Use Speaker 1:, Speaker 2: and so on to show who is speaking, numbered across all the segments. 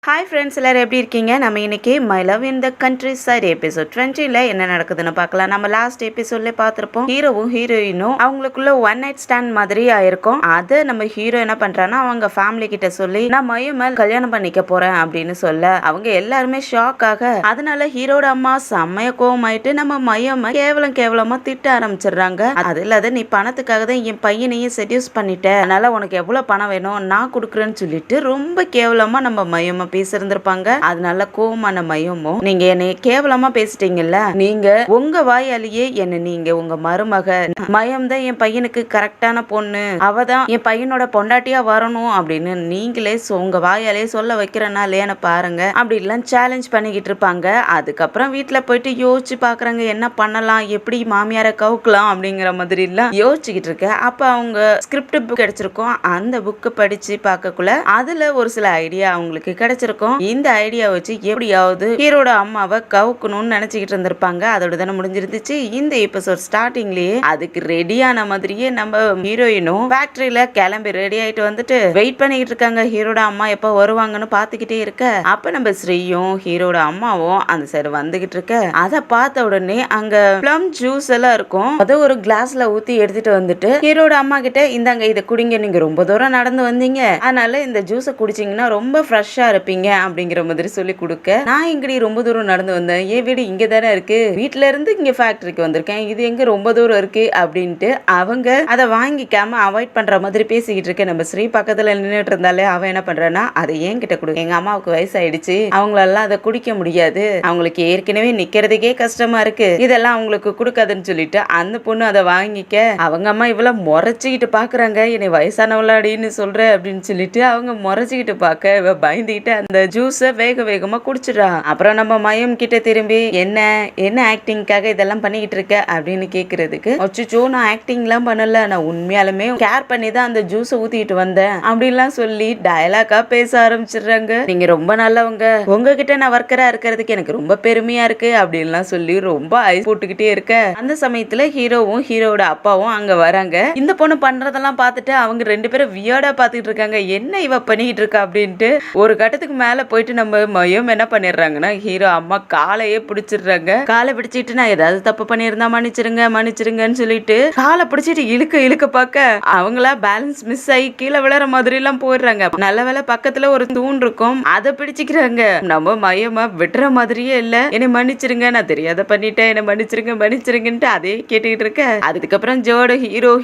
Speaker 1: Hi friends, எல்லாரும் எப்படி இருக்கீங்க? நம்ம இன்னைக்கு my love in the countryside episode 20ல என்ன நடக்குதுன்னு பார்க்கலாம். நம்ம லாஸ்ட் எபிசோட்ல பார்த்துருப்போம், ஹீரோவும் ஹீரோயினும் அவங்களுக்குள்ள ஒன் நைட் ஸ்டாண்ட் மாதிரி ஆயிருக்கும். அதை நம்ம ஹீரோ என்ன பண்றான்னா அவங்க ஃபேமிலி கிட்ட சொல்லி நான் மயுமல் கல்யாணம் பண்ணிக்க போறேன் அப்படின்னு சொல்ல அவங்க எல்லாருமே ஷாக் ஆக, அதனால ஹீரோட அம்மா செம்மைய கோவமாயிட்டு நம்ம மயம கேவலமா திட்ட ஆரம்பிச்சிடுறாங்க. அது இல்லாத நீ பணத்துக்காக தான் என் பையனையும் செடியூஸ் பண்ணிட்ட, அதனால உனக்கு எவ்வளவு பணம் வேணும் நான் கொடுக்குறேன்னு சொல்லிட்டு ரொம்ப கேவலமா நம்ம மயம பேசிருந்திருப்பாங்க. அதனால கோவமான மயமும், நீங்க என்னை கேவலமா பேசிட்டீங்கல்ல, நீங்க உங்க வாயாலேயே என்ன நீங்க உங்க மருமக மயம் தான் என் பையனுக்கு கரெக்டான பொண்ணு, அவதான் என் பையனோட பொண்டாட்டியா வரணும் அப்படின்னு நீங்களே உங்க வாயாலே சொல்ல வைக்கிறனா இல்லையான்னு பாருங்க அப்படிலாம் சேலஞ்ச் பண்ணிக்கிட்டு இருப்பாங்க. அதுக்கப்புறம் வீட்டுல போயிட்டு யோசிச்சு பாக்குறாங்க என்ன பண்ணலாம், எப்படி மாமியார கவுக்கலாம் அப்படிங்கிற மாதிரி எல்லாம் யோசிச்சுக்கிட்டு இருக்க. அப்ப அவங்க ஸ்கிரிப்ட் புக் கிடைச்சிருக்கோம். அந்த புக்கு படிச்சு பார்க்கக்குள்ள அதுல ஒரு சில ஐடியா அவங்களுக்கு கிடைச்சிருக்கும். இந்த ஐடியா வச்சு எப்படியாவது ஹீரோட அம்மாவை கவுக்கணும்னு நினைச்சுக்கிட்டு இருந்திருப்பாங்க. அதோட தானே முடிஞ்சிருந்துச்சு. இந்த எபிசோட் ஸ்டார்டிங்லயே அதுக்கு ரெடியான மாதிரியே நம்ம ஹீரோயினும் ஃபேக்டரியில கிளம்பி ரெடி ஆயிட்டு வந்துட்டு வெயிட் பண்ணிக்கிட்டு இருக்காங்க. ஹீரோட அம்மா எப்ப வருவாங்கன்னு பாத்துக்கிட்டே இருக்க, அப்ப நம்ம ஸ்ரீயும் ஹீரோட அம்மாவும் அந்த சைடு வந்துகிட்டு இருக்க, அதை பார்த்த உடனே அங்க ப்ளம் ஜூஸ் எல்லாம் இருக்கும். அதை ஒரு கிளாஸ்ல ஊத்தி எடுத்துட்டு வந்துட்டு ஹீரோட அம்மா கிட்ட இந்தாங்க இதை குடிங்க, நீங்க ரொம்ப தூரம் நடந்து வந்தீங்க, அதனால இந்த ஜூஸை குடிச்சீங்கன்னா ரொம்ப ஃப்ரெஷ்ஷா இருப்பீங்க அப்படிங்கிற மாதிரி சொல்லி கொடுக்க, நான் எங்கடி ரொம்ப தூரம் நடந்து வந்தேன், ஏன் வீடு இங்க தானே இருக்கு, வீட்டுல இருந்து இங்க ஃபேக்டரிக்கு வந்திருக்கேன், இது எங்க ரொம்ப தூரம் இருக்கு அப்படின்ட்டு அவங்க அதை வாங்கிக்காம அவாய்ட் பண்ற மாதிரி பேசிக்கிட்டு இருக்க. நம்ம ஸ்ரீ பக்கத்துல நின்றுட்டு இருந்தாலே அவன் என்ன பண்றான்னா அதை ஏன் கிட்ட கொடு, எங்க அம்மாவுக்கு வயசாயிடுச்சு, அவங்களெல்லாம் அதை குடிக்க முடியாது, அவங்களுக்கு ஏற்கனவே நிக்கிறதுக்கே கஷ்டமா இருக்கு, இதெல்லாம் அவங்களுக்கு கொடுக்காதுன்னு சொல்லிட்டு அந்த பொண்ணு அதை வாங்கிக்க, அவங்க அம்மா இவ்வளவு முறைச்சுக்கிட்டு பாக்குறாங்க, என்னை வயசானவளாடின்னு சொல்ற அப்படின்னு சொல்லிட்டு அவங்க முறைச்சுக்கிட்டு பார்க்க இவ பயந்துகிட்டு அந்த ஜூஸை வேகமா குடிச்சிடா. அப்புறம் நம்ம மயம் கிட்ட திரும்பி என்ன ஆக்டிங்காக இதெல்லாம் பண்ணிக்கிட்டு இருக்க அப்படின்னு கேக்குறதுக்கு, அச்சோ நான் ஆக்டிங் எல்லாம் பண்ணல, நான் உண்மையாலுமே கேர் பண்ணி தான் அந்த ஜூஸை ஊத்திட்டு வந்தேன் அப்படின்லாம் சொல்லி டயலாக்கா பேச ஆரம்பிச்சிடுறாங்க. நீங்க ரொம்ப நல்லவங்க, உங்ககிட்ட நான் ஒர்க்கரா இருக்கிறதுக்கு எனக்கு ரொம்ப பெருமையா இருக்கு அப்படின்லாம் சொல்லி ரொம்ப ஐஸ் போட்டுக்கிட்டே இருக்க, அந்த சமயத்துல ஹீரோவும் ஹீரோட அப்பாவும் அங்க வராங்க. இந்த பொண்ணு பண்றதெல்லாம் பார்த்துட்டு அவங்க ரெண்டு பேரும் வியர்டா பாத்துக்கிட்டு இருக்காங்க, என்ன இவ பண்ணிக்கிட்டு இருக்கா அப்படின்ட்டு. ஒரு கட்டத்துக்கு மேல போயிட்டு நம்ம மயம் என்ன பண்ணிடுறாங்கன்னா ஹீரோ அம்மா காலையே பிடிச்சிடுறாங்க. காலை பிடிச்சிட்டு நான் ஏதாவது தப்பு பண்ணியிருந்தா மன்னிச்சிருங்கன்னு சொல்லிட்டு காலை பிடிச்சிட்டு இழுக்க பார்க்க அவங்களா பேலன்ஸ் மிஸ் ஆகி கீழே விழற மாதிரி எல்லாம் போயிடுறாங்க. நல்ல வேலை பக்கத்துல ஒரு தூண் இருக்கும், அதை பிடிச்சிக்கிறாங்க. நம்ம மயமா விட்டுற மாதிரியே இல்ல, என்னை மன்னிச்சிருங்க, நான் தெரியாத பண்ணிட்டேன், என்னை மன்னிச்சிருங்கன்ட்டு அதே கேட்டுக்கிட்டு இருக்க. அதுக்கப்புறம்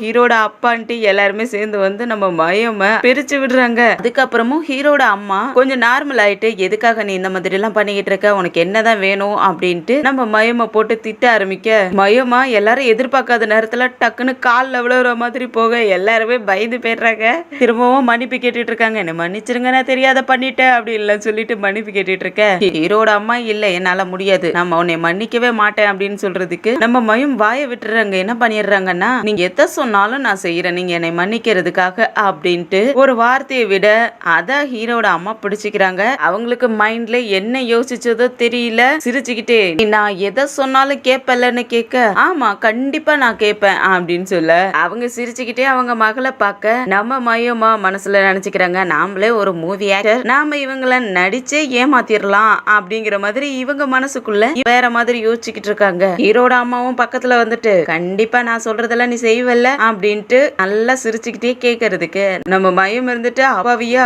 Speaker 1: ஹீரோட அப்பான்ட்டு எல்லாருமே சேர்ந்து வந்து நம்ம மயமா பிரிச்சு விடுறாங்க. அதுக்கப்புறமும் ஹீரோட அம்மா கொஞ்சம் நார்மல் ஆயிட்டு, எதுக்காக நீ இந்த மாதிரி எல்லாம் பண்ணிக்கிட்டு இருக்க, உனக்கு என்னதான் வேணும் அப்படின்ட்டு நம்ம மயமா போட்டு திட்ட ஆரம்பிக்க, மயமா எல்லாரும் எதிர்பார்க்காத நேரத்துல டக்குன்னு கால்ல விழுற மாதிரி போக எல்லாருமே பயந்து போயிடுறாங்க. திரும்பவும் மன்னிப்பு கேட்டுட்டு இருக்காங்க, என்ன மன்னிச்சிருங்க, நான் தெரியாத பண்ணிட்டேன் அப்படி இல்ல சொல்லிட்டு மன்னிப்பு கேட்டுட்டு இருக்க. ஹீரோட அம்மா இல்ல என்னால முடியாது, நம்ம உன்னை மன்னிக்கவே மாட்டேன் அப்படின்னு சொல்றதுக்கு நம்ம மயம் வாய விட்டுறாங்க. என்ன பண்ணிடுறாங்கன்னா, நீங்க எதை சொன்னாலும் நான் செய்யறேன், நீங்க என்னை மன்னிக்கிறதுக்காக அப்படின்ட்டு ஒரு வார்த்தையை விட அத ஹீரோட அம்மா பிடிச்சிக்கிறாங்க. அவங்களுக்கு மைண்ட்ல என்ன யோசிச்சதோ தெரியல, சிரிச்சுக்கிட்டே நான் எதை சொன்னாலும் கேட்பலன்னு கேட்க, ஆமா கண்டிப்பா நான் கேட்பேன் அப்படின்னு சொல்ல அவங்க சிரிச்சுக்கிட்டே அவங்க மகளை பார்க்க நம்ம மயமா மனசுல நினைச்சுக்கிறாங்க, நாமளே ஒரு மூவி ஆக்டர், நாம இவங்கள நடிச்சே ஏமாத்திரலாம் அப்படிங்கிற மாதிரி இவங்க மனசுக்குள்ள வேற மாதிரி யோசிச்சுக்கிட்டு இருக்காங்க. ஹீரோட அம்மாவும் பக்கத்துல வந்துட்டு கண்டிப்பா நான் சொல்றதெல்லாம் நீ செய்வல்ல அப்படின்ட்டு நல்லா சிரிச்சுக்கிட்டே கேட்கறதுக்கு நம்ம மயம் இருந்துட்டு அப்பாவியா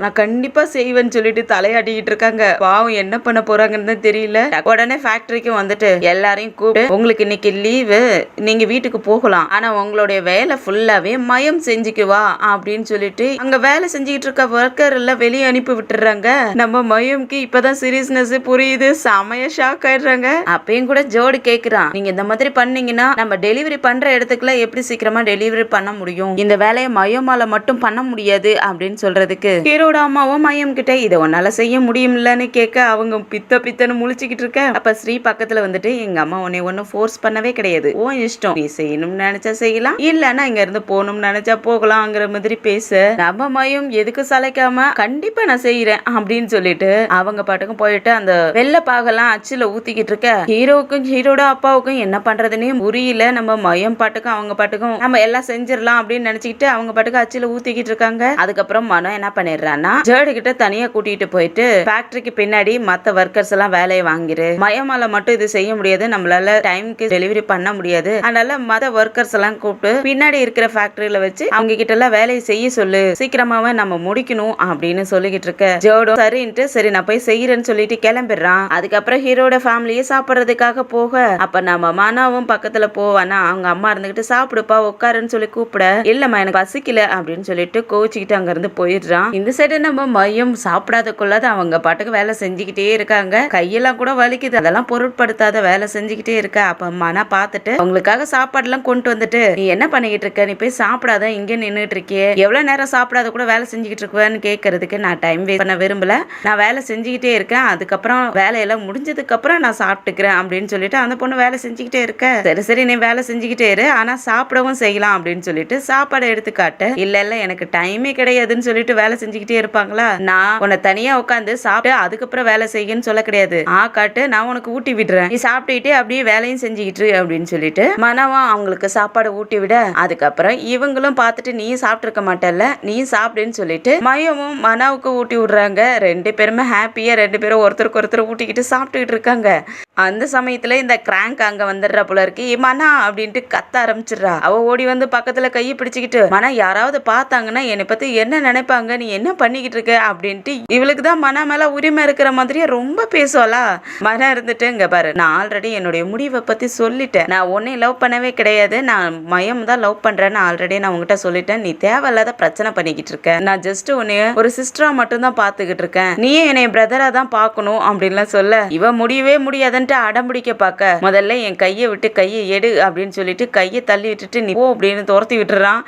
Speaker 1: நான் கண்டிப்பா செய்வேன்னு சொல்லிட்டு தலையாட்டிக்கிட்டு இருக்காங்க. பாவம் என்ன பண்ண போறாங்கன்னு தெரியல. உடனே ஃபேக்டரிக்கு வந்துட்டு எல்லாரையும் கூப்பிட்டு, உங்களுக்கு இன்னைக்கு லீவு, நீங்க வீட்டுக்கு போகலாம், ஆனா உங்களுடைய வேலை ஃபுல்லாவே மயம் செஞ்சுக்குவா அப்படின்னு சொல்லிட்டு அங்க வேலை செஞ்சுக்கிட்டு இருக்க ஒர்க்கர் எல்லாம் வெளியே அனுப்பி விட்டுறாங்க. நம்ம மயம்க்கு இப்பதான் சீரியஸ்னஸ் புரியுது, செமைய ஷாக் ஆயிடுறாங்க. அப்பயும் கூட ஜோடி கேக்குறான், நீங்க இந்த மாதிரி பண்ணீங்கன்னா நம்ம டெலிவரி பண்ற இடத்துக்குள்ள எப்படி சீக்கிரமா டெலிவரி பண்ண முடியும், இந்த வேலையை மயமால மட்டும் பண்ண முடியாது அப்படின்னு சொல்றதுக்கு ஹீரோட அம்மாவும் மயம் கிட்ட இதை உன்னால செய்ய முடியும்லன்னு கேட்க அவங்க பித்தன்னு முழிச்சுக்கிட்டு இருக்க. அப்ப ஸ்ரீ பக்கத்துல வந்துட்டு, எங்க அம்மா உன்னை ஒன்னும் ஃபோர்ஸ் பண்ணவே கிடையாது, ஓ இஷ்டம், நீ செய்யணும்னு நினைச்சா செய்யலாம், இல்லன்னா இங்க இருந்து போகணும்னு நினைச்சா போகலாம்ங்கிற மாதிரி பேச நம்ம மயம் எதுக்கு சளைக்காம கண்டிப்பா நான் செய்யறேன் அப்படின்னு சொல்லிட்டு அவங்க பாட்டுக்கும் போயிட்டு அந்த வெள்ளை பாகெல்லாம் அச்சுல ஊத்திக்கிட்டு இருக்க. ஹீரோவுக்கும் ஹீரோட அப்பாவுக்கும் என்ன பண்றதுன்னே புரியல. நம்ம மயம் பாட்டுக்கும் அவங்க பாட்டுக்கும் நம்ம எல்லாம் செஞ்சிடலாம் அப்படின்னு நினைச்சுக்கிட்டு அவங்க பாட்டுக்கு அச்சுல ஊத்திக்கிட்டு இருக்காங்க. அதுக்கப்புறம் மனம் என்ன பண்ணிடுறான்னா ஜேடு கிட்ட தனியா கூட்டிட்டு போயிட்டு ஃபேக்டரிக்கு பின்னாடி மத்த ஒர்க்கர்ஸ் எல்லாம் வேலையை வாங்கிரு, மயமால மட்டும் இது செய்ய முடியாது, நம்மளால டைம்க்கு டெலிவரி பண்ண முடியாது, அதனால மத்த ஒர்க்கர்ஸ் எல்லாம் கூப்பிட்டு பின்னாடி இருக்கிற ஃபேக்டரியில வச்சு அவங்க கிட்ட எல்லாம் வேலையை செய்ய சொல்லு, சீக்கிரமாவே நம்ம முடிக்கணும் அப்படின்னு சொல்லிக்கிட்டு இருக்க ஜோடும் சரின்ட்டு சரி நான் போய் செய்யறேன்னு சொல்லிட்டு கிளம்பிடுறான். அதுக்கப்புறம் ஹீரோட ஃபேமிலியே சாப்பிடுறதுக்காக போக அப்ப நம்ம மனாவும் பக்கத்துல போவானா அவங்க அம்மா இருந்துகிட்டு சாப்பிடுப்பா உட்காருன்னு சொல்லி கூப்பிட இல்லம்மா எனக்கு பசிக்கல அப்படின்னு சொல்லிட்டு கோச்சிக்கிட்டு அங்க இருந்து போயிடுறான். இந்த சைடு நம்ம மையம் சாப்பிடாதக்குள்ளாத அவங்க பாட்டுக்கு வேலை செஞ்சுக்கிட்டே இருக்காங்க, கையெல்லாம் கூட வலிக்குது, அதெல்லாம் பொருட்படுத்தாத வேலை செஞ்சுக்கிட்டே இருக்க. அப்ப மனா பார்த்துட்டு அவங்களுக்காக சாப்பாடு எல்லாம் கொண்டு வந்துட்டு நீ என்ன பண்ணிக்கிட்டு இருக்க, நீ போய் சாப்பிடாத இங்க நின்றுட்டு இருக்கியே, எவ்வளவு நேரம் சாப்பிடாத கூட வேலை செஞ்சுக்கிட்டு இருக்குவேன்னு கேட்கறதுக்கு நான் டைம் வேஸ்ட் பண்ண விரும்பல, நான் வேலை செஞ்சுக்கிட்டே இருக்கேன், அதுக்கப்புறம் வேலையெல்லாம் முடிஞ்சதுக்கு அப்புறம் நான் சாப்பிட்டுக்கிறேன் அப்படின்னு சொல்லிட்டு அந்த பொண்ணு வேலை செஞ்சுக்கிட்டே இருக்க. சரி சரி நீ வேலை செஞ்சுக்கிட்டே இரு, ஆனா சாப்பிடவும் செய்யலாம் அப்படின்னு சொல்லிட்டு சாப்பாடை எடுத்து காட்டு. இல்ல இல்ல எனக்கு டைமே கிடையாதுன்னு சொல்லிட்டு வேலை செஞ்சுக்கிட்டே இருப்பாங்களா, நான் உன்னை தனியா உட்காந்து சாப்பிட்டு அதுக்கப்புறம் வேலை செய்யன்னு சொல்ல கிடையாது, காட்டு நான் உனக்கு ஊட்டி விடுறேன், நீ சாப்பிட்டுக்கிட்டே அப்படியே வேலையும் செஞ்சுக்கிட்டு அப்படின்னு சொல்லிட்டு மனவா அவங்களுக்கு சாப்பாடு ஊட்டி விட அதுக்கப்புறம் இவங்களும் பார்த்துட்டு நீ சாப்பிட்டு இருக்க மாட்டல்ல நீ சாப்பிடுன்னு சொல்லிட்டு மையமும் மனாவுக்கு ஊட்டி விடுறாங்க. ரெண்டு பேருமே ஹாப்பியா ரெண்டு பேரும் ஒருத்தருக்கு ஒருத்தர் ஊட்டிக்கிட்டு சாப்பிட்டுக்கிட்டு இருக்காங்க. அந்த சமயத்துல இந்த கிராங்க் அங்க வந்துடுற போல இருக்கு, மனா அப்படின்ட்டு கத்த ஆரம்பிச்சிடுறா. அவ ஓடி வந்து பக்கத்துல கையை பிடிச்சுக்கிட்டு மனா யாராவது பார்த்தாங்கன்னா என்னை பத்தி என்ன நினைப்பாங்க, நீ என்ன பண்ணிக்கிட்டு இருக்க அப்படின்ட்டு இவளுக்கு தான் மனா மேல உரிமை இருக்கிற மாதிரியே ரொம்ப பேசுவாளா. மனா இருந்துட்டு இங்க பாரு நான் ஆல்ரெடி என்னுடைய முடிவை பத்தி சொல்லிட்டேன், நான் உன்னை லவ் பண்ணவே கிடையாது, நான் மயம் தான் லவ் பண்றேன்னு ஆல்ரெடி நான் உங்ககிட்ட சொல்லிட்டேன், நீ தேவையில்லாத பிரச்சனை பண்ணிக்கிட்டு இருக்க, நான் ஜஸ்ட் உன்னைய ஒரு சிஸ்டரா மட்டும் தான் பாத்துக்கிட்டு இருக்கேன், நீயே என்னை பிரதரா தான் பாக்கணும் அப்படின்லாம் சொல்ல இவ முடியவே முடியாதுன்னு அடம்பிடிக்க பார்க்க முதல்ல என் கையை விட்டு கையை எடு அப்படின்னு சொல்லிட்டு கையை தள்ளி விட்டுட்டு நீ போ அப்படின்னு துரத்தி விட்டுறான்.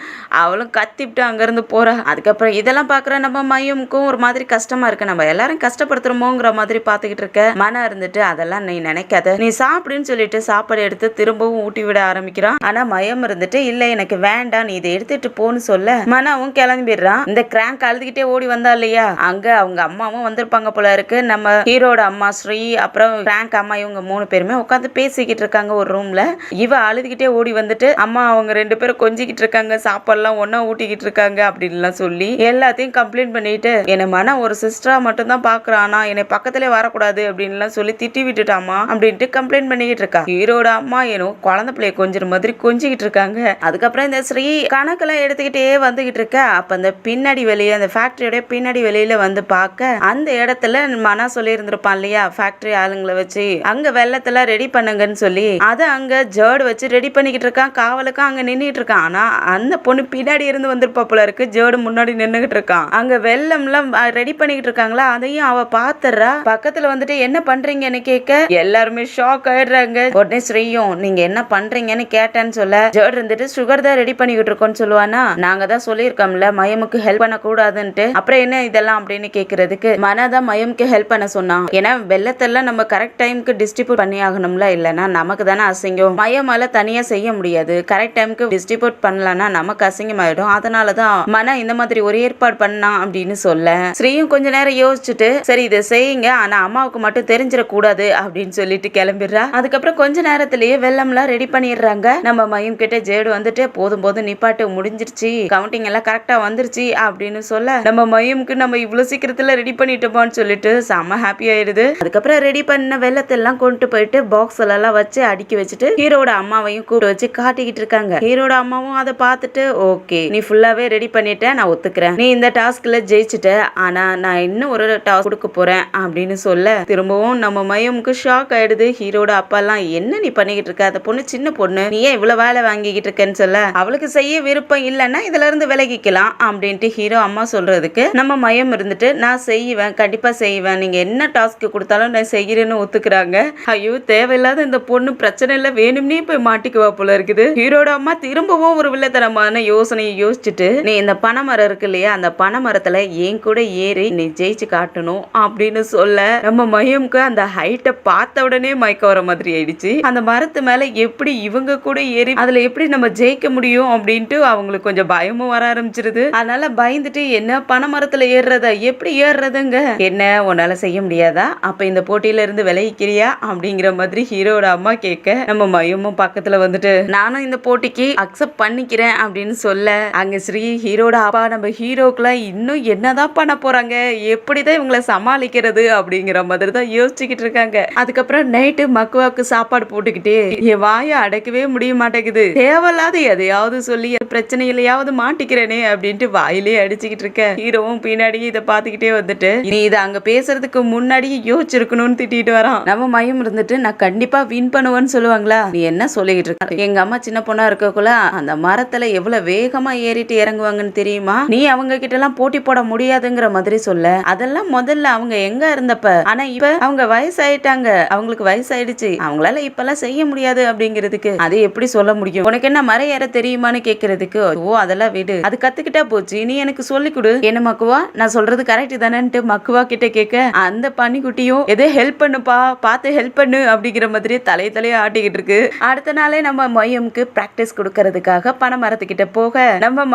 Speaker 1: அவளும் கத்திவிட்டு அங்கிருந்து போறா. அதுக்கப்புறம் இதெல்லாம் பாக்குற நம்ம மையமுக்கும் ஒரு மாதிரி கஷ்டமா இருக்கு, நம்ம எல்லாரும் கஷ்டப்படுத்துறோமோங்கிற மாதிரி பாத்துக்கிட்டு இருக்க. மன இருந்துட்டு அதெல்லாம் நீ நினைக்காத நீ சாப்பிடுன்னு சொல்லிட்டு சாப்பாடு எடுத்து திரும்பவும் ஊட்டி விட ஆரம்பிக்கிறான். ஆனா மயம் இருந்துட்டு இல்ல எனக்கு வேண்டாம் நீ இதை எடுத்துட்டு போன்னு சொல்ல மனவும் கிளம்பிடுறான். இந்த கிராங்க் அழுதுகிட்டே ஓடி வந்தா இல்லையா, அங்க அவங்க அம்மாவும் வந்திருப்பாங்க போல இருக்கு, நம்ம ஹீரோட அம்மா ஸ்ரீ அப்புறம் கிராங்க் அம்மா இவங்க மூணு பேருமே உட்காந்து பேசிக்கிட்டு இருக்காங்க ஒரு ரூம்ல. இவ அழுதுகிட்டே ஓடி வந்துட்டு அம்மா அவங்க ரெண்டு பேரும் கொஞ்சிக்கிட்டு இருக்காங்க, சாப்பாடுலாம் ஒன்னா ஊட்டிக்கிட்டு இருக்காங்க அப்படின்லாம் சொல்லி எல்லாத்தையும் கம்ப்ளைண்ட் பண்ணிட்டு என்ன மன ஒரு சிஸ்டரா மட்டும் தான் பாக்குறானா என்னை பக்கத்திலே வரக்கூடாது அப்படின்லாம் சொல்லி திட்டி விட்டுட்டாமா அப்படின்ட்டு கம்ப்ளைண்ட் பண்ணிக்கிட்டு இருக்கா. ஹீரோட அம்மா ஏனோ குழந்தை பிள்ளைய கொஞ்சிற மாதிரி கொஞ்சிக்கிட்டு இருக்காங்க. அதுக்கப்புறம் இந்த ஸ்ரீ கணக்கெல்லாம் எடுத்துக்கிட்டே வந்துகிட்டு இருக்க. அப்ப அந்த பின்னாடி வெளியே அந்த ஃபேக்டரியோட பின்னாடி வெளியில வந்து பார்க்க அந்த இடத்துல மனா சொல்லி இருந்திருப்பான் இல்லையா ஃபேக்டரி ஆளுங்களை வச்சு அங்க வெள்ளத்துல ரெடி பண்ணுங்கன்னு சொல்லி அதை அங்க ஜேர்டு வச்சு ரெடி பண்ணிக்கிட்டு இருக்கான். காவலுக்கும் அங்க நின்றுட்டு இருக்கான். ஆனா அந்த பொண்ணு பின்னாடி இருந்து வந்திருப்பா போல இருக்கு, ஜேர்டு முன்னாடி நின்னுகிட்டு இருக்கான். அங்க வெள்ளம் எல்லாம் ரெடி பண்ணிக்கிட்டு இருக்காங்களா, அதையும் அவ பாத்துறா. பக்கத்துல வந்துட்டு என்ன பண்றீங்கன்னு கேட்க எல்லாருமே ஷாக் ஆயிடுறாங்க. உடனே ஸ்ரீயும் நீங்க என்ன பண்றீங்கன்னு கேட்டேன்னு சொல்ல ஜேர்டு இருந்துட்டு சுகர் தான் ரெடி பண்ணிக்கிட்டு இருக்கோம்னு சொல்லுவானா, நாங்க தான் சொல்லியிருக்கோம்ல மயமுக்கு ஹெல்ப் பண்ண கூடாதுன்ட்டு, அப்புறம் என்ன இதெல்லாம் அப்படின்னு கேக்குறதுக்கு மனதான் மயமுக்கு ஹெல்ப் பண்ண சொன்னான். ஏன்னா வெள்ளத்தெல்லாம் நம்ம கரெக்ட் டைமுக்கு டிஸ்ட்ரிபியூட் பண்ணி ஆகணும்ல, இல்லைன்னா நமக்கு தானே அசிங்கம், மயமால தனியா செய்ய முடியாது, கரெக்ட் டைமுக்கு டிஸ்ட்ரிபியூட் பண்ணலன்னா நமக்கு அசிங்கமாயிடும், அதனாலதான் மன இந்த மாதிரி ஒரு ஏற்பாடு பண்ணா அப்படின்னு சொல்ல ஸ்ரீயும் கொஞ்ச நேரம் யோசிச்சுட்டு சரி இதை செய்யுங்க ஆனா அம்மாவுக்கு மட்டும் தெரிஞ்சிடக்கூடாது அப்படின்னு சொல்லிட்டு கிளம்பிடுறா. அதுக்கப்புறம் கொஞ்ச நேரத்திலேயே வெள்ளம்லாம் ரெடி பண்ணிடுறாங்க. நம்ம மயம் கிட்ட ஜேடு வந்துட்டு போதும் போதும் நிப்பாட்டு முடிஞ்சிருச்சு, கவுண்டிங் எல்லாம் கரெக்டா வந்துருச்சு அப்படின்னு சொல்ல நம்ம மயமுக்கு நம்ம இவ்வளவு சீக்கிரத்துல ரெடி பண்ணிட்டோமான்னு சொல்லிட்டு செம்ம ஹாப்பி ஆயிடுது. அதுக்கப்புறம் ரெடி பண்ண வெள்ளத்தெல்லாம் கொண்டு போயிட்டு பாக்ஸ் எல்லாம் வச்சு அடுக்கி வச்சுட்டு ஹீரோட அம்மாவையும் கூப்பிட்டு வச்சு காட்டிக்கிட்டு இருக்காங்க. ஹீரோட அம்மாவும் அதை பார்த்துட்டு ஓகே நீ ஃபுல்லாவே ரெடி பண்ணிட்ட, நான் ஒத்துக்கிறேன், நீ இந்த டாஸ்க்ல ஜெயிச்சுட்ட, ஆனா நான் இன்னும் ஒரு டாஸ்க் கொடுக்க போறேன் அப்படின்னு சொல்ல திரும்பவும் நம்ம மயமுக்கு ஷாக் ஆயிடுது. ஹீரோட அப்பா எல்லாம் என்ன நீ பண்ணிக்கிட்டு இருக்க, அந்த பொண்ணு சின்ன பொண்ணு, நீ ஏன் இவ்வளவு வேலை வாங்கிக்கிட்டு இருக்கேன்னு சொல்ல அவளுக்கு செய்ய விருப்பம் இல்லைன்னா இதுல இருந்து விலகிக்கலாம் அப்படின்ட்டு ஹீரோ அம்மா சொல்றதுக்கு நம்ம மயம் இருந்துட்டு நான் செய்வேன் கண்டிப்பா செய்வேன், நீங்க என்ன டாஸ்க் கொடுத்தாலும் நான் செய்யறேன்னு ஒத்துக்கிறாங்க. ஐயோ தேவையில்லாத இந்த பொண்ணு பிரச்சனை இல்ல வேணும்னே போய் மாட்டிக்குவா போல இருக்குது. ஹீரோட அம்மா திரும்பவும் ஒரு வில்லத்தனமான யோசனையை யோசிச்சுட்டு நீ இந்த பனைமரம் இருக்கு இல்லையா அந்த பனைமரத்துல என் கூட ஏறி நீ ஜெயிச்சு காட்டணும் அப்படின்னு சொல்ல நம்ம மயமுக்கு அந்த ஹைட்டை பார்த்த உடனே மயக்க வர மாதிரி ஆயிடுச்சு. அந்த மரத்து மேல எப்படி இவங்க கூட ஏறி அதுல எப்படி நம்ம ஜெயிக்க முடியும் அப்படின்ட்டு அவங்களுக்கு கொஞ்சம் பயமும் வர ஆரம்பிச்சிருது. அதனால பயந்துட்டு என்ன பனைமரத்துல ஏறுறதா எப்படி ஏறுறதுங்க, என்ன உன்னால செய்ய முடியாதா, அப்ப இந்த போட்டியில இருந்து விலகிக்கிறியா அப்படிங்கிற மாதிரி ஹீரோட அம்மா கேட்க நம்ம மயமும் பக்கத்துல வந்துட்டு நானும் இந்த போட்டிக்கு அக்செப்ட் பண்ணிக்கிறேன் அப்படின்னு சொல்ல அங்க ஸ்ரீ ஹீரோட அப்பா நம்ம ஹீரோக்குலாம் இன்னும் என்னதான் பண்ண போறாங்க, எப்படிதான் இவங்களை சமாளிக்கிறது அப்படிங்கிற மாதிரி தான் யோசிச்சுக்கிட்டு இருக்காங்க. அதுக்கப்புறம் நைட்டு மக்குவாக்கு சாப்பாடு போட்டுக்கிட்டே என் வாயை அடக்கவே முடிய மாட்டேங்குது, தேவையில்லாத எதையாவது சொல்லி பிரச்சனையிலையாவது மாட்டிக்கிறேனே அப்படின்ட்டு வாயிலே அடிச்சுக்கிட்டு இருக்க. ஹீரோவும் பின்னாடி இதை பார்த்துக்கிட்டே வந்துட்டு நீ இதை அங்க பேசுறதுக்கு முன்னாடியே யோசிச்சிருக்கணும்னு திட்டிட்டு வரான். நம்ம மயம் இருந்துட்டு நான் கண்டிப்பா வின் பண்ணுவேன்னு சொல்லுவாங்களா, நீ என்ன சொல்லிக்கிட்டு இருக்க, எங்க அம்மா சின்ன பொண்ணா இருக்கக்குள்ள அந்த மரத்துல எவ்வளவு வேகமா ஏறிட்டு இறங்குவாங்கன்னு தெரியுமா, நீ அவங்க கிட்ட எல்லாம் போட்டி போட முடியாதுங்கிற மாதிரி சொல்ல, அதெல்லாம் முதல்ல அவங்க எங்க இருந்தப்ப, ஆனா இப்ப அவங்க வயசாயிட்டாங்க, அவங்களுக்கு வயசாயிடுச்சு, அவங்களால இப்பெல்லாம் செய்ய முடியாது அப்படிங்கிறதுக்கு அது எப்படி சொல்ல முடியும், உனக்கு என்ன மரம் ஏற தெரியுமான்னு கேட்கறதுக்கு ஓ அதெல்லாம் விடு, அது கத்துக்கிட்டா போச்சு, நீ எனக்கு சொல்லி கொடு, என்ன மக்குவா நான் சொல்றது கரெக்ட் தானேன்ட்டு மக்குவா கிட்ட கேட்க அந்த பன்னிக்குட்டியும் எதே ஹெல்ப் பண்ணுப்பா பார்த்து ஹெல்ப் பண்ணு அப்படிங்கிற மாதிரி தலையை ஆட்டிக்கிட்டு இருக்கு. அடுத்த நாளே நம்ம மயமுக்கு பிராக்டிஸ் கொடுக்கறதுக்காக பனை மரத்துக்கிட்ட போக நம்ம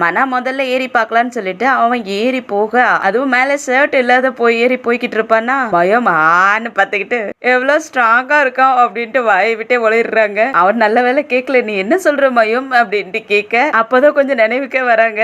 Speaker 1: மனா முதல்ல ஏறி பார்க்கலான்னு சொல்லிட்டு அவன் ஏறி போக, அதுவும் மேல ஷர்ட் இல்லாத ஏறி போய்கிட்டு இருப்பான்னா மயம் ஆன்னு பார்த்துக்கிட்டு எவ்வளவு ஸ்ட்ராங்கா இருக்கான் அப்படின்ட்டு வாயை விட்டே உளறிடுறாங்க. அவன் நல்ல வேலை கேட்கல, நீ என்ன சொல்ற மயம் அப்படின்ட்டு கேட்க அப்பதான் கொஞ்சம் நினைவுக்கே வராங்க.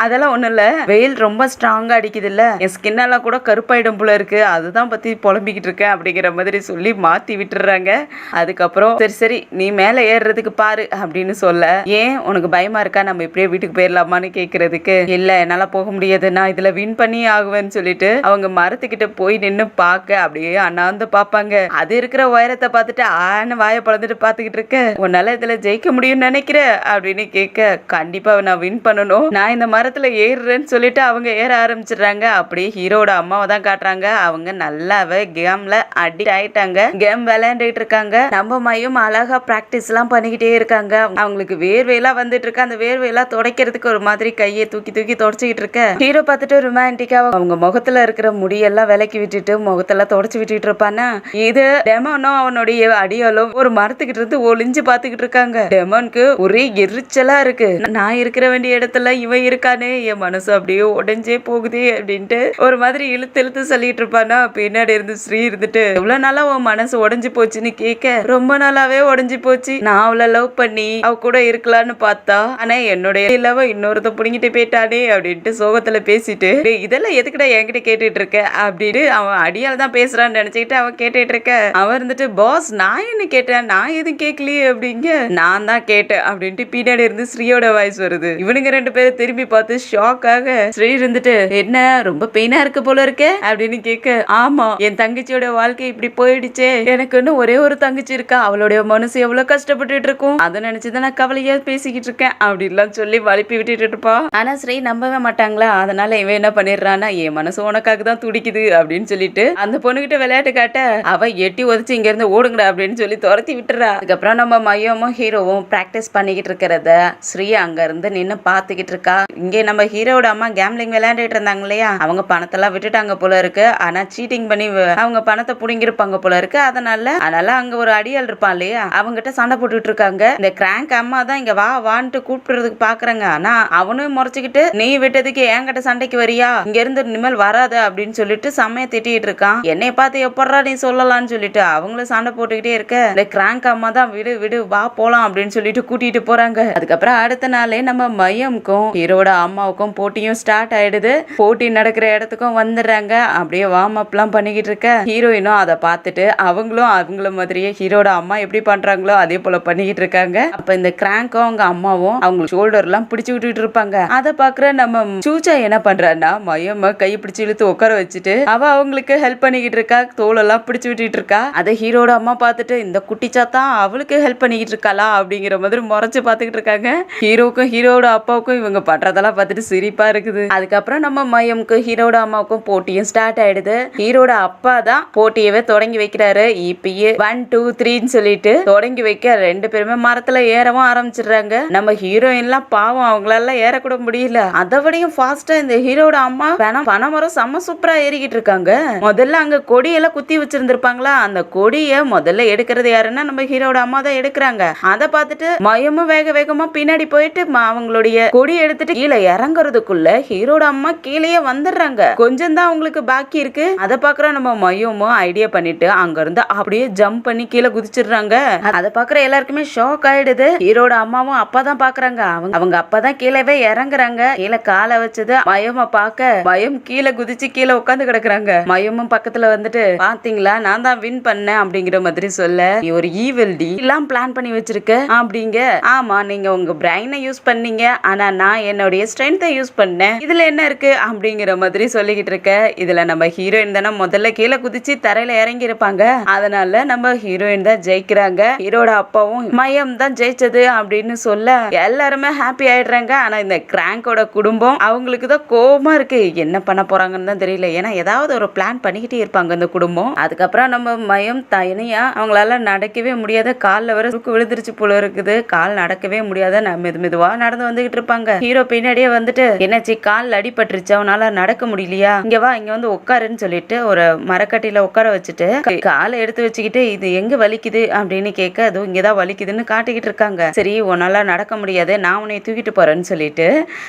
Speaker 1: அதெல்லாம் ஒண்ணும் இல்ல, வெயில் ரொம்ப ஸ்ட்ராங்கா அடிக்குது இல்ல, என் ஸ்கின் எல்லாம் கூட கருப்பாயிடும் போல இருக்கு, அதுதான் பத்தி புலம்பிக்கிட்டு இருக்கேன் அப்படிங்கிற மாதிரி சொல்லி மாத்தி விட்டுறாங்க. அதுக்கப்புறம் சரி நீ மேல ஏறுறதுக்கு பாரு அப்படின்னு சொல்ல, ஏன் உனக்கு பயமா இருக்கா, நம்ம இப்படியே வீட்டுக்கு போயிடலாமான்னு கேட்கறதுக்கு இல்ல என்னால போக முடியாது, நான் இதுல வின் பண்ணி ஆகுவேன்னு சொல்லிட்டு அவங்க மரத்துக்கிட்ட போய் நின்னு பாக்க அப்படியே அண்ணாந்து பாப்பாங்க. அது இருக்கிற உயரத்தை பார்த்துட்டு ஆன வாயை பழந்துட்டு பாத்துக்கிட்டு இருக்க, உன்னால இதுல ஜெயிக்க முடியும்னு நினைக்கிற அப்படின்னு கேட்க, கண்டிப்பா நான் வின் பண்ணணும், நான் இந்த மரத்துல ஏறுறேன்னு சொல்லிட்டு அவங்க ஏற ஆரம்பிச்சிடுறாங்க. அப்படியே ஹீரோட அம்மாவை தான் காட்டுறாங்க. அவங்க நல்லாவே கேம்ல அடிக்ட் ஆயிட்டாங்க, கேம் விளையாண்டுட்டு இருக்காங்க. நம்ம மையம் அழகா பிராக்டிஸ் எல்லாம் பண்ணிக்கிட்டே இருக்காங்க. அவங்களுக்கு வேர்வையெல்லாம் வந்துட்டு இருக்கு, அந்த வேர்வையெல்லாம் துடைக்கிறதுக்கு ஒரு மாதிரி கையை தூக்கி தூக்கி தொடச்சிக்கிட்டு இருக்க. ஹீரோ பார்த்துட்டு ரொமான்டிக்கா அவங்க முகத்துல இருக்கிற முடியெல்லாம் விலக்கி விட்டுட்டு முகத்தெல்லாம் தொடச்சு விட்டுட்டு இருப்பானா, இது டெமோனும் அவனுடைய அடியாலும் ஒரு மரத்துக்கிட்டு இருந்து ஒளிஞ்சு பாத்துக்கிட்டு இருக்காங்க. டெமோனுக்கு ஒரே எரிச்சலா இருக்கு, நான் இருக்கிற வேண்டிய இடத்துல இவன் இருக்கானே, என் மனசு அப்படியே உடஞ்சே போகுதே அப்படின்ட்டு ஒரு மாதிரி இழுத்து இழுத்து சொல்லிட்டு இருப்பானா. பின்னாடி இருந்து ஸ்ரீ இருந்துட்டு எவ்வளவு நாளா உன் மனசு உடஞ்சு போச்சுன்னு கேட்க, ரொம்ப நாளாவே உடஞ்சு போச்சு, நான் அவளை லவ் பண்ணி அவ கூட இருக்கலான்னு பார்த்தா ஆனா என்னுடைய லவ் இன்னொருத்த புடிங்கிட்டு போயிட்டானே அப்படின்ட்டு சோகத்துல பேசிட்டு இதெல்லாம் எதுக்குடா என்கிட்ட கேட்டுட்டு இருக்க அப்படின்னு அவன் அடியால் தான் பேசுறான்னு நினைச்சுக்கிட்டு அவன் கேட்டுட்டு இருக்க. அவன் இருந்துட்டு பாஸ் நான் என்ன கேட்டேன், நான் எதுவும் கேட்கலையே அப்படிங்க, நான் தான் கேட்டேன் அப்படின்ட்டு பின்னாடி இருந்து ஸ்ரீயோட வாய்ஸ் வருது. இவனுங்க ரெண்டு பேரும் திரும்பி பார்த்து ஷாக்காக ஸ்ரீ இருந்துட்டு என்ன ரொம்ப பெயினா இருக்கு போல இருக்கே அப்படின்னு கேட்க, ஆமா என் தங்கச்சியோட வாழ்க்கை இப்படி போயிடுச்சே, எனக்கு இன்னும் ஒரே ஒரு தங்கச்சி இருக்கா, அவளுடைய மனசு எவ்வளவு கஷ்டப்பட்டு இருக்கும், அதை நினைச்சுதான் நான் கவலையா பேசிக்கிட்டு இருக்கேன் அப்படின்லாம் சொல்லி வலிப்பி விட்டுட்டு இருப்பா. ஆனா ஸ்ரீ நம்பவே மாட்டாங்களா, அதனால இவன் என்ன பண்ணிடுறான்னா என் மனசு உனக்காக தான் துடிக்குது அப்படின்னு சொல்லிட்டு அந்த பொண்ணுகிட்ட விளையாட்டு காட்ட அவ எட்டி உதச்சு இங்க இருந்து ஓடுங்கடா அப்படின்னு சொல்லி துரத்தி விட்டுறா. அதுக்கப்புறம் நம்ம மையமும் ஹீரோவும் பிராக்டிஸ் பண்ணிக்கிட்டு இருக்கிறத ஸ்ரீ அங்க இருந்து நின்னு பாத்துக்கிட்டு இருக்கா. இங்கே நம்ம ஹீரோட அம்மா கேம்லிங் விளையாண்டுட்டு இருந்தாங்க இல்லையா, அவங்க பணத்தெல்லாம் விட்டுட்டாங்க போல இருக்கு, ஆனா சீட்டிங் பண்ணி அவங்க பணத்தை புடிங்கிருப்பாங்க போல இருக்கு, அதனால அங்க ஒரு அடியால் இருப்பான் இல்லையா, அவங்ககிட்ட சண்டை போட்டுட்டு இருக்காங்க. இந்த கிராங்க் அம்மா தான் இங்க வான்ட்டு கூப்பிடுறதுக்கு பாக்குறாங்க, ஆனா அவனும் முறைச்சுக்கிட்டு நீ விட்டதுக்கு என்கிட்ட சண்டைக்கு வரியா, இங்க இருந்து இனிமேல் வராத அப்படின்னு சொல்லிட்டு செம்மைய திட்டிட்டு இருக்கான். என்னை பார்த்து எப்படா நீ சொல்லலாம்னு சொல்லிட்டு அவங்களும் சண்டை போட்டுக்கிட்டே இருக்க, இந்த கிராங்க் அம்மா தான் விடு விடு வா போலாம் அப்படின்னு சொல்லிட்டு கூட்டிட்டு போறாங்க. அதுக்கப்புறம் அடுத்த நாளே நம்ம மையமுக்கும் ஹீரோட அம்மாவுக்கும் போட்டியும் ஸ்டார்ட் ஆயிடுது. போட்டி நடக்கிற இடத்துக்கும் வந்துடுறாங்க. அப்படியே வார்ம் அப் எல்லாம் பண்ணிக்கிட்டு இருக்க ஹீரோயினும் அதை பார்த்துட்டு அவங்களும் அவங்கள மாதிரியே ஹீரோட அம்மா எப்படி பண்றாங்களோ அதே போல பண்ணிக்கிட்டு இருக்காங்க. அப்ப இந்த கிராங்கும் அவங்க அம்மாவும் அவங்க ஷோல்டர் எல்லாம் பிடிச்சு விட்டுட்டு இருப்பாங்க. அதை பாக்குற நம்ம சூச்சா என்ன பண்றான்னா மையம்மா கை பிடிச்சு இழுத்து உட்கார வச்சுட்டு அவ அவங்களுக்கு ஹெல்ப் பண்ணிக்கிட்டு இருக்கா, தோலெல்லாம் பிடிச்சு விட்டுட்டு இருக்கா. அதை ஹீரோட அம்மா பார்த்துட்டு இந்த குட்டிச்சாத்தான் அவளுக்கு ஹெல்ப் பண்ணிக்கிட்டு இருக்காளா அப்படிங்கிற மாதிரி முறைச்சு பார்த்துக்கிட்டு இருக்காங்க. ஹீரோக்கும் ஹீரோட அப்பாவுக்கும் இவங்க பண்றதெல்லாம் பார்த்துட்டு சிரிப்பா இருக்குது. அதுக்கப்புறம் நம்ம மையமுக்கு ஹீரோட அம்மாவுக்கும் போட்டியும் ஸ்டார்ட் ஆயிடுது. ஹீரோட அப்பா தான் போட்டியவே தொடங்கி வைக்கிறாரு. இப்பயே 1 2 3ன்னு சொல்லிட்டு தொடங்கி வைக்க ரெண்டு பேருமே மரத்துல ஏறவும் ஆரம்பிச்சிடுறாங்க. நம்ம ஹீரோயின்லாம் பாவம் அவங்களால ஏறக்கூட முடியல. அதை விடையும் ஃபாஸ்டா இந்த ஹீரோட அம்மா பனைமரம் செம்ம சூப்பரா ஏறிக்கிட்டு இருக்காங்க. முதல்ல அங்க கொடியெல்லாம் குத்தி வச்சிருந்திருப்பாங்களா, அந்த கொடிய முதல்ல எடுக்கிறது யாருன்னா நம்ம ஹீரோட அம்மா தான் எடுக்கிறாங்க. அதை பார்த்துட்டு மயமும் வேக வேகமா பின்னாடி போயிட்டு அவங்களுடைய கொடி எடுத்துட்டு கீழே இறங்குறதுக்குள்ள ஹீரோட அம்மா கீழே வந்துடுறாங்க. கொஞ்சம் தான் அவங்களுக்கு பாக்கி இருக்கு. அதை பாக்குற நம்ம மயமும் ஐடியா பண்ணிட்டு பண்ணிட்டு அங்க இருந்து அப்படியே ஜம்ப் பண்ணி கீழே குதிச்சிடுறாங்க. அதை பாக்குற எல்லாருக்குமே ஷாக் ஆயிடுது. ஹீரோட அம்மாவும் அப்பா தான் பாக்குறாங்க. அவங்க அப்பா தான் கீழவே இறங்குறாங்க. கீழே காலை வச்சது மயம பாக்க மயம் கீழே குதிச்சு கீழே உட்காந்து கிடக்குறாங்க. மயமும் பக்கத்துல வந்துட்டு பாத்தீங்களா நான் தான் வின் பண்ணேன் அப்படிங்கிற மாதிரி சொல்ல, நீ ஒரு ஈவில் டி எல்லாம் பிளான் பண்ணி வச்சிருக்க அப்படிங்க. ஆமா நீங்க உங்க பிரைனை யூஸ் பண்ணீங்க, ஆனா நான் என்னுடைய ஸ்ட்ரென்த்தை யூஸ் பண்ணேன், இதுல என்ன இருக்கு அப்படிங்கிற மாதிரி சொல்லிக்கிட்டு இருக்க. இதுல நம்ம ஹீரோயின் தானே முதல்ல கீழே குதிச்சு தரையில இறங்கி இருப்பாங்க. அதனால நம்ம ஹீரோயின் தான் ஜெயிக்கிறாங்க. ஹீரோட அப்பாவும் மயம் தான் ஜெயிச்சது அப்படின்னு சொல்ல எல்லாருமே ஹாப்பி ஆயிடுறாங்க. ஆனா இந்த கிராங்கோட குடும்பம் அவங்களுக்கு தான் கோபமா இருக்கு. என்ன பண்ண போறாங்கன்னு தான் தெரியல. ஏன்னா ஏதாவது ஒரு பிளான் பண்ணிக்கிட்டே இருப்பாங்க இந்த குடும்பம். அதுக்கப்புறம் நம்ம மயம் தனியா அவங்களால நடக்கவே முடியாத, காலில் வர சுக்கு விழுந்துருச்சு போல இருக்குது. கால் நடக்கவே முடியாத மெதுவா நடந்து வந்துகிட்டு இருப்பாங்க. ஹீரோ பின்னாடியே வந்துட்டு என்னாச்சு கால் அடிபட்டுருச்சு அவனால நடக்க முடியலையா, இங்க வா இங்க வந்து உட்காருன்னு சொல்லிட்டு ஒரு மரக்கட்டில உட்கார வச்சுட்டு காலை எடுத்து வச்சுக்கிட்டு இது எங்க வலிக்குது அப்படின்னு கேட்க, அதுவும் இங்கதான் வலிக்குதுன்னு காட்டிக்கிட்டு இருக்காங்க. சரி உன்னால நடக்க முடியாது, நான் உன்னை தூக்கிட்டு போறேன்னு சொல்லிட்டு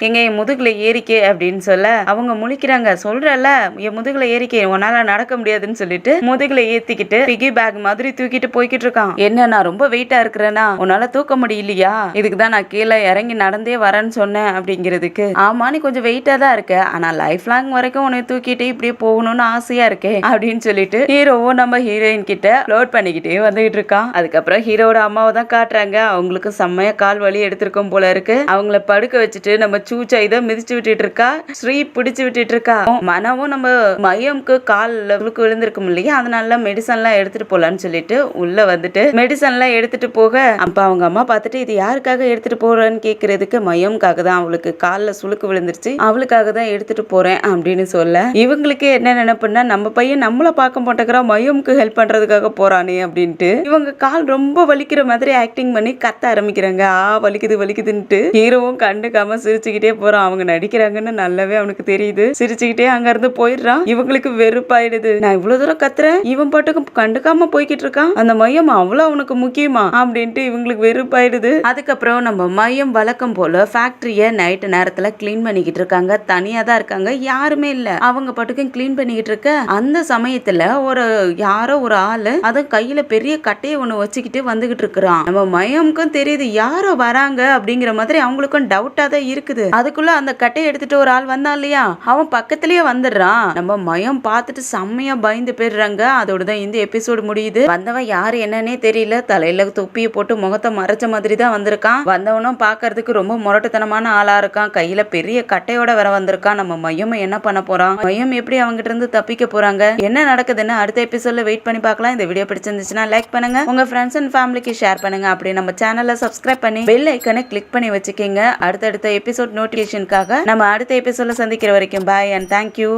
Speaker 1: எங்க என் முதுகுல ஏறிக்கே அப்படின்னு சொல்ல அவங்க முழிக்கிறாங்க. சொல்றல என் முதுகுல ஏறிக்கே, உன்னால நடக்க முடியாதுன்னு சொல்லிட்டு முதுகுல ஏத்திக்கிட்டு பிகி பேக் மாதிரி தூக்கிட்டு போய்கிட்டு இருக்கான். என்ன நான் ரொம்ப வெயிட்டா இருக்கிறேன்னா உன்னால தூக்க முடியலையா, இதுக்குதான் நான் கீழே இறங்கி நடந்தே வரேன்னு சொன்னேன் அப்படிங்கிறதுக்கு, ஆமா நீ கொஞ்சம் வெயிட்டா தான் இருக்க, ஆனா லைஃப் லாங் வரைக்கும் உன்னை தூக்கிட்டு இப்படியே போகணும்னு ஆசையா இருக்கே அப்படின்னு சொல்லிட்டு ஹீரோவும் நம்ம ஹீரோயின் கிட்ட லோட் பண்ணிக்கிட்டே வந்துகிட்டு இருக்கான். அதுக்கப்புறம் ஹீரோட அம்மாவை தான் காட்டுறாங்க. அவங்களுக்கு செம்மையா கால் வலி எடுத்திருக்கும் போல இருக்கு. அவங்கள படுக்க வச்சுட்டு நம்ம சூச்சா இதை மிதிச்சு விட்டுட்டு இருக்கா, ஸ்ரீ பிடிச்சு விட்டுட்டு இருக்கா. மனமும் நம்ம மையம்க்கு கால்ல விழுந்திருக்கும் இல்லையா, அதனால மெடிசன் எல்லாம் எடுத்துட்டு போலான்னு சொல்லிட்டு உள்ள வந்துட்டு மெடிசன் எல்லாம் எடுத்துட்டு போக, அப்ப அவங்க அம்மா பார்த்துட்டு இது யாருக்காக எடுத்துட்டு போறேன்னு கேக்குறதுக்கு, மையம்காக தான், அவளுக்கு கால்ல சுளுக்கு விழுந்துருச்சு அவளுக்காக தான் எடுத்துட்டு போறேன் அப்படின்னு சொல்ல, இவங்களுக்கு என்ன நினைப்புன்னா நம்ம பையன் நம்மள பார்க்க மாட்டேங்கிறா, மையம்க்கு ஹெல்ப் பண்றதுக்காக போறானே அப்படின்ட்டு இவங்க கால் ரொம்ப வலிக்கிற மாதிரி ஆக்டிங் பண்ணி கத்த ஆரம்பிக்கிறாங்க. வலிக்குது வலிக்குதுன்ட்டு ஹீரோவும் கண்டுக்காம சிரிச்சுக்கிட்டே போறான். அவங்க நடிக்கிறாங்கன்னு நல்லாவே அவனுக்கு தெரியுது. சிரிச்சுக்கிட்டே அங்க இருந்து போயிடுறான். இவங்களுக்கு வெறுப்பாயிடுது. நான் இவ்வளவு தூரம் கத்துறேன், இவன் பாட்டுக்கு கண்டுக்காம போய்கிட்டு இருக்கான், அந்த மையம் அவ்வளவு அவனுக்கு முக்கியமா அப்படின்ட்டு இவங்களுக்கு வெறுப்பாயிடுது. அதுக்கப்புறம் நம்ம மையம் வழக்கம் போல ஃபேக்டரிய நைட்டு நேரத்துல கிளீன் பண்ணிக்கிட்டு இருக்காங்க. தனியா தான் இருக்காங்க, யாருமே இல்ல. அவங்க பாட்டுக்கும் கிளீன் பண்ணிக்கிட்டு இருக்க அந்த சமயத்துல யாரோ ஒரு ஆளு அத கையில பெரிய கட்டையை ஒண்ணு வச்சுக்கிட்டு வந்துகிட்டு இருக்கிறான். நம்ம மயமுக்கும் தெரியுது யாரோ வராங்க அப்படிங்கிற மாதிரி அவங்களுக்கும் டவுட்டா தான் இருக்குது. அதுக்குள்ள அந்த கட்டையை எடுத்துட்டு ஒரு ஆள் வந்தான் இல்லையா, அவன் பக்கத்திலேயே வந்துடுறான். நம்ம மயம் பார்த்துட்டு செம்மையா பயந்து போயிடுறாங்க. அதோட தான் இந்த எபிசோடு முடியுது. வந்தவன் யாரு என்னன்னே தெரியல, தலையில தொப்பியை போட்டு முகத்தை மறைச்ச மாதிரி தான் வந்திருக்கான். வந்தவனும் பாக்குறதுக்கு ரொம்ப முரட்டுத்தனமான ஆளா இருக்கான். கையில பெரிய கட்டையோட வர வந்திருக்கான். நம்ம மையம் என்ன பண்ண போறான், மையம் எப்படி அவங்கிட்ட இருந்து தப்பிக்க போறாங்க, என்ன நடக்குதுன்னு அடுத்த எபிசோட்ல வெயிட் பண்ணி பார்க்கலாம். இந்த வீடியோ பிடிச்சிருந்துச்சுன்னா லைக் பண்ணுங்க, உங்க ஃப்ரெண்ட்ஸ் அண்ட் ஃபேமிலிக்கு ஷேர் பண்ணுங்க. அப்படியே நம்ம சேனலை சப்ஸ்கிரைப் பண்ணி பெல் ஐக்கனை கிளிக் பண்ணி வச்சுக்கோங்க. அடுத்தடுத்த எபிசோட் நோட்டிபிகேஷனுக்காக நம்ம அடுத்த எபிசோட்ல சந்திக்கிற வரைக்கும் பாய் அண்ட் தேங்க்யூ.